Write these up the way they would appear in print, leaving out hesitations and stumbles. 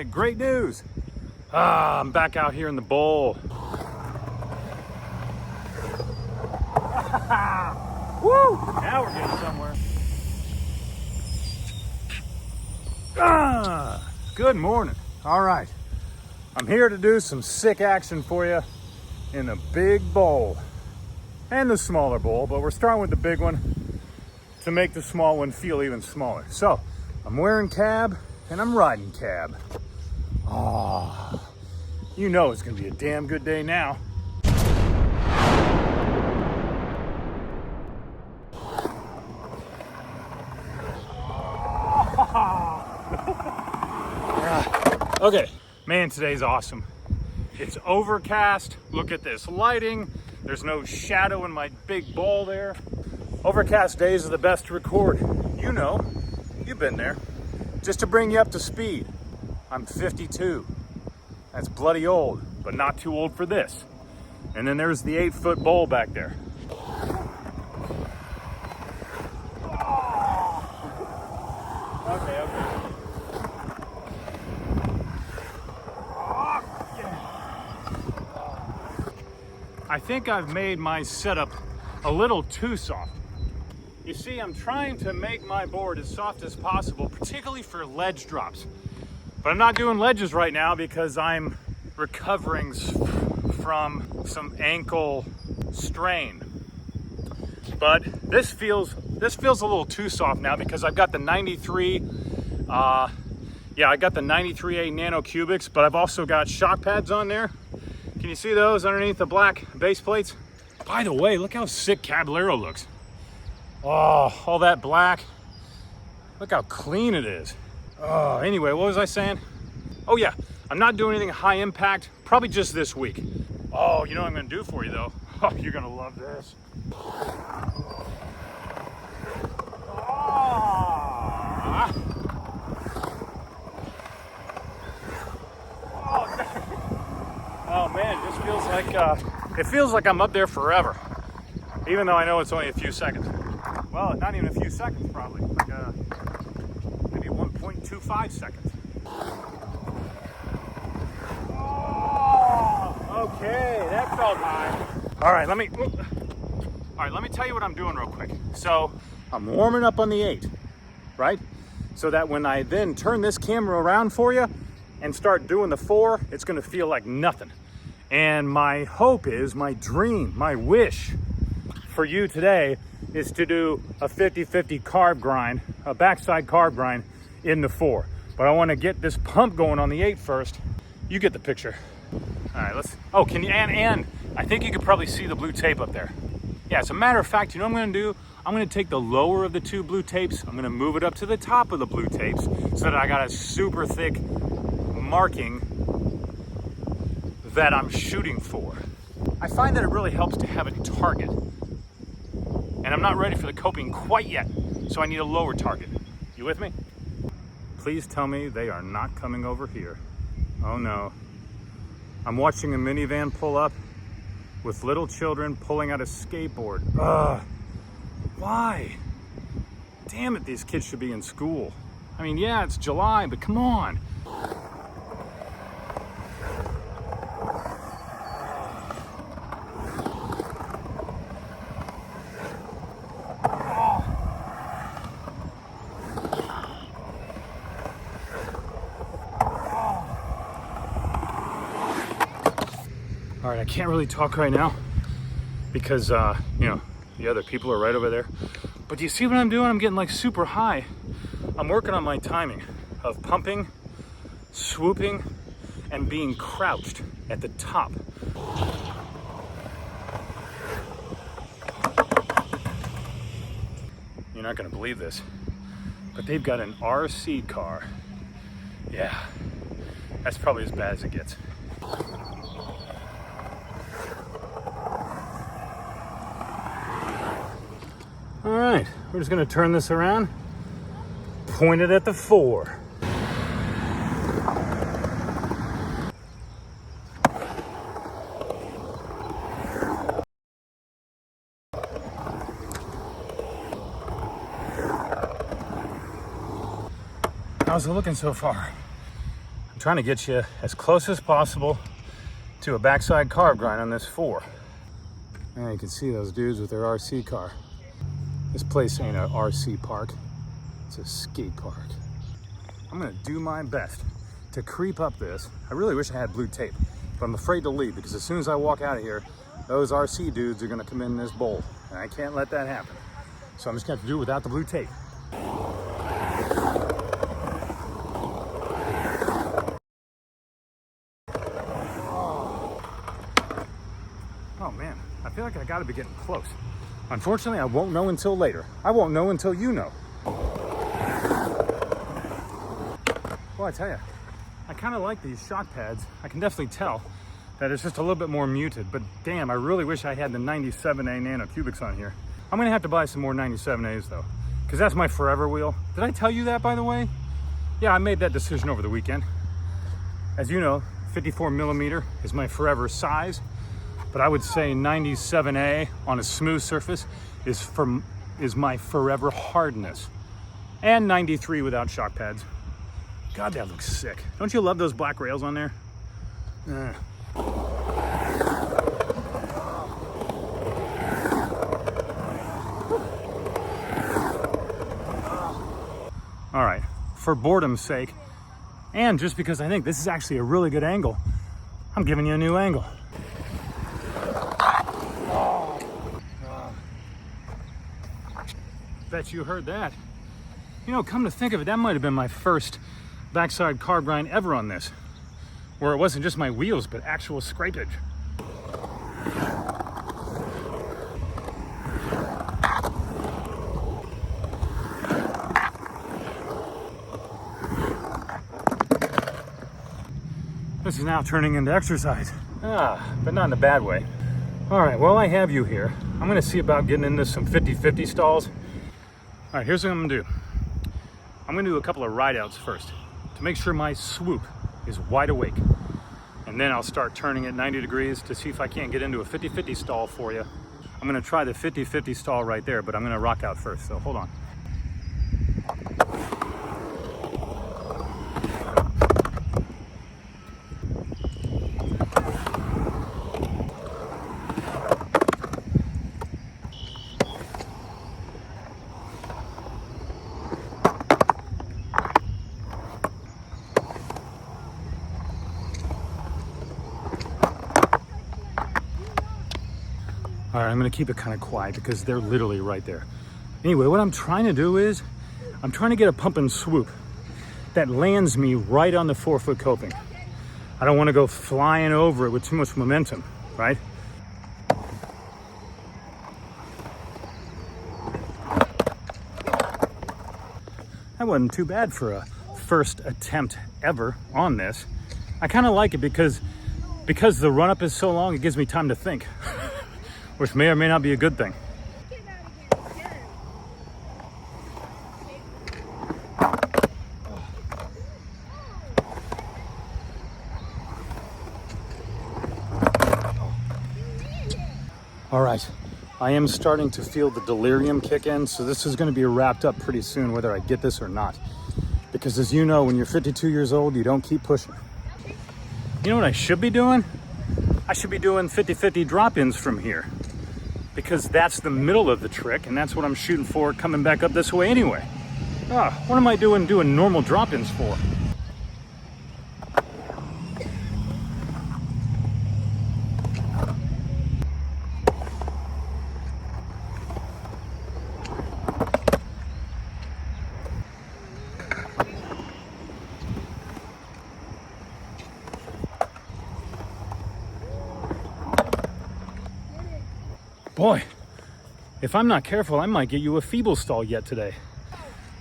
right, great news. I'm back out here in the bowl. Woo! Now we're getting somewhere. Good morning. All right, I'm here to do some sick action for you in the big bowl and the smaller bowl, but we're starting with the big one to make the small one feel even smaller. So I'm wearing cab and I'm riding cab. Oh, you know it's gonna be a damn good day now. Okay, man, today's awesome. It's overcast. Look at this lighting. There's no shadow in my big bowl there. Overcast days are the best to record. You know, you've been there. Just to bring you up to speed, I'm 52. That's bloody old, but not too old for this. And then there's the 8-foot bowl back there. Okay. I think I've made my setup a little too soft. You see, I'm trying to make my board as soft as possible, particularly for ledge drops. But I'm not doing ledges right now because I'm recovering from some ankle strain. But this feels a little too soft now because I've got the 93, I got the 93A Nano Cubics, but I've also got shock pads on there. Can you see those underneath the black base plates? By the way, look how sick Caballero looks. Oh, all that black. Look how clean it is. Oh, anyway, what was I saying? Oh yeah, I'm not doing anything high impact, probably just this week. Oh, you know what I'm gonna do for you though? Oh, you're gonna love this. Oh man, it just feels like it feels like I'm up there forever, even though I know it's only a few seconds. Well, not even a few seconds, probably like maybe 1.25 seconds. Oh, okay, that felt high. All right, let me tell you what I'm doing real quick. So I'm warming up on the 8, right? So that when I then turn this camera around for you and start doing the 4, it's gonna feel like nothing. And my hope is, my dream, my wish for you today is to do a 50-50 carb grind, a backside carb grind in the 4. But I wanna get this pump going on the 8 first. You get the picture. All right, can you, and I think you could probably see the blue tape up there. Yeah, as a matter of fact, you know what I'm gonna do? I'm gonna take the lower of the 2 blue tapes, I'm gonna move it up to the top of the blue tapes so that I got a super thick marking that I'm shooting for. I find that it really helps to have a target. And I'm not ready for the coping quite yet, so I need a lower target. You with me? Please tell me they are not coming over here. Oh no. I'm watching a minivan pull up with little children pulling out a skateboard. Ugh. Why? Damn it, these kids should be in school. I mean, yeah, it's July, but come on. All right, I can't really talk right now because, the other people are right over there. But do you see what I'm doing? I'm getting like super high. I'm working on my timing of pumping, swooping, and being crouched at the top. You're not gonna believe this, but they've got an RC car. Yeah, that's probably as bad as it gets. All right, we're just gonna turn this around, point it at the 4. How's it looking so far? I'm I'm trying to get you as close as possible to a backside carb grind on this 4. And you can see those dudes with their RC car. This place ain't an RC park, it's a skate park. I'm gonna do my best to creep up this. I really wish I had blue tape, but I'm afraid to leave because as soon as I walk out of here, those RC dudes are gonna come in this bowl, and I can't let that happen. So I'm just gonna have to do it without the blue tape. Oh man, I feel like I gotta be getting close. Unfortunately, I won't know until later. I won't know until you know. Well, I tell you, I kind of like these shock pads. I can definitely tell that it's just a little bit more muted, but damn, I really wish I had the 97A Nano Cubics on here. I'm gonna have to buy some more 97As though, because that's my forever wheel. Did I tell you that, by the way? Yeah, I made that decision over the weekend. As you know, 54 millimeter is my forever size, but I would say 97A on a smooth surface is my forever hardness. And 93 without shock pads. God, that looks sick. Don't you love those black rails on there? All right, for boredom's sake, and just because I think this is actually a really good angle, I'm giving you a new angle. Bet you heard that. You know, come to think of it, that might have been my first backside carb grind ever on this, where it wasn't just my wheels, but actual scrapage. This is now turning into exercise. But not in a bad way. All right, while I have you here, I'm gonna see about getting into some 50-50 stalls. All right, here's what I'm gonna do. I'm gonna do a couple of ride outs first to make sure my swoop is wide awake. And then I'll start turning at 90 degrees to see if I can't get into a 50-50 stall for you. I'm gonna try the 50-50 stall right there, but I'm gonna rock out first, so hold on. All right, I'm gonna keep it kind of quiet because they're literally right there. Anyway, what I'm trying to do is, I'm trying to get a pump and swoop that lands me right on the 4-foot coping. I don't wanna go flying over it with too much momentum, right? That wasn't too bad for a first attempt ever on this. I kind of like it because the run-up is so long, it gives me time to think. Which may or may not be a good thing. All right, I am starting to feel the delirium kick in, so this is gonna be wrapped up pretty soon, whether I get this or not. Because as you know, when you're 52 years old, you don't keep pushing. You know what I should be doing? I should be doing 50-50 drop-ins from here, because that's the middle of the trick, and that's what I'm shooting for coming back up this way anyway. What am I doing normal drop-ins for? Boy, if I'm not careful, I might get you a feeble stall yet today.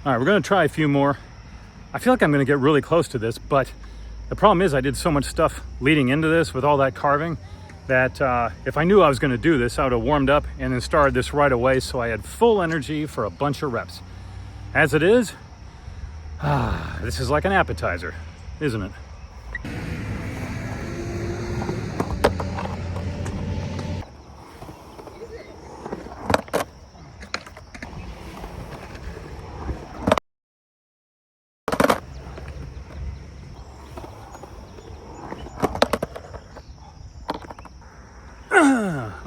All right, we're gonna try a few more. I feel like I'm gonna get really close to this, but the problem is I did so much stuff leading into this with all that carving that if I knew I was gonna do this, I would have warmed up and then started this right away so I had full energy for a bunch of reps. As it is, this is like an appetizer, isn't it?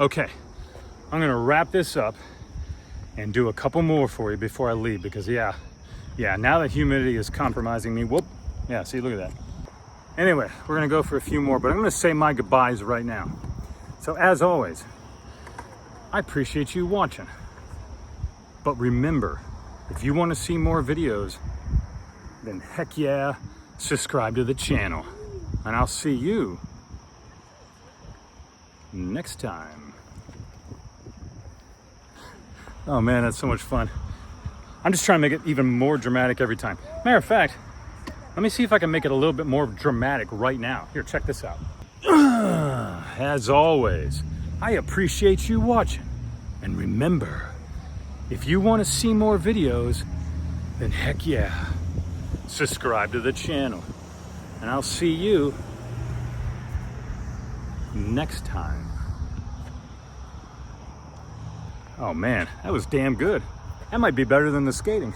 Okay, I'm gonna wrap this up and do a couple more for you before I leave, because yeah, now that humidity is compromising me. Whoop, yeah, see, look at that. Anyway, we're gonna go for a few more, but I'm gonna say my goodbyes right now. So as always, I appreciate you watching. But remember, if you wanna see more videos, then heck yeah, subscribe to the channel. And I'll see you next time. Oh man, that's so much fun. I'm just trying to make it even more dramatic every time. Matter of fact, let me see if I can make it a little bit more dramatic right now. Here, check this out. As always, I appreciate you watching. And remember, if you want to see more videos, then heck yeah, subscribe to the channel. And I'll see you next time. Oh man, that was damn good. That might be better than the skating.